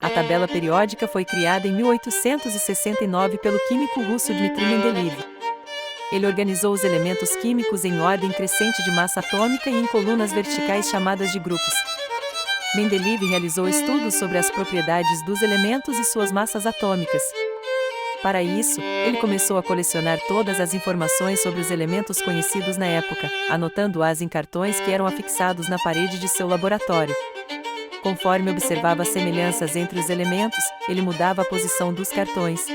A tabela periódica foi criada em 1869 pelo químico russo Dmitri Mendeleev. Ele organizou os elementos químicos em ordem crescente de massa atômica e em colunas verticais chamadas de grupos. Mendeleev realizou estudos sobre as propriedades dos elementos e suas massas atômicas. Para isso, ele começou a colecionar todas as informações sobre os elementos conhecidos na época, anotando-as em cartões que eram afixados na parede de seu laboratório. Conforme observava as semelhanças entre os elementos, ele mudava a posição dos cartões.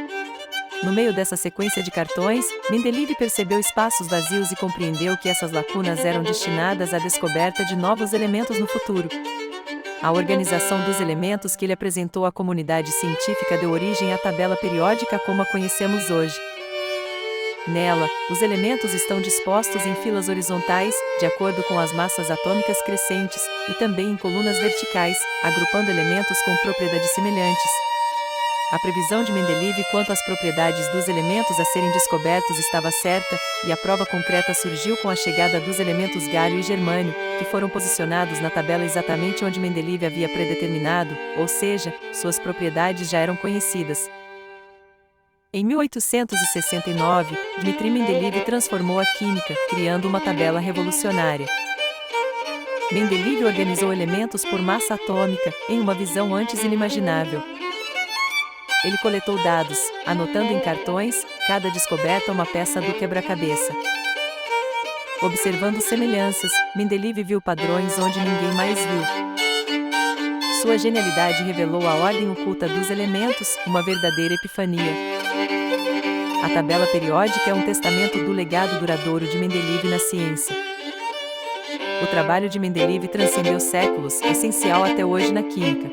No meio dessa sequência de cartões, Mendeleev percebeu espaços vazios e compreendeu que essas lacunas eram destinadas à descoberta de novos elementos no futuro. A organização dos elementos que ele apresentou à comunidade científica deu origem à tabela periódica como a conhecemos hoje. Nela, os elementos estão dispostos em filas horizontais, de acordo com as massas atômicas crescentes, e também em colunas verticais, agrupando elementos com propriedades semelhantes. A previsão de Mendeleev quanto às propriedades dos elementos a serem descobertos estava certa, e a prova concreta surgiu com a chegada dos elementos galho e germânio, que foram posicionados na tabela exatamente onde Mendeleev havia predeterminado, ou seja, suas propriedades já eram conhecidas. Em 1869, Dmitri Mendeleev transformou a química, criando uma tabela revolucionária. Mendeleev organizou elementos por massa atômica, em uma visão antes inimaginável. Ele coletou dados, anotando em cartões, cada descoberta uma peça do quebra-cabeça. Observando semelhanças, Mendeleev viu padrões onde ninguém mais viu. Sua genialidade revelou a ordem oculta dos elementos, uma verdadeira epifania. A tabela periódica é um testamento do legado duradouro de Mendeleev na ciência. O trabalho de Mendeleev transcendeu séculos, essencial até hoje na química.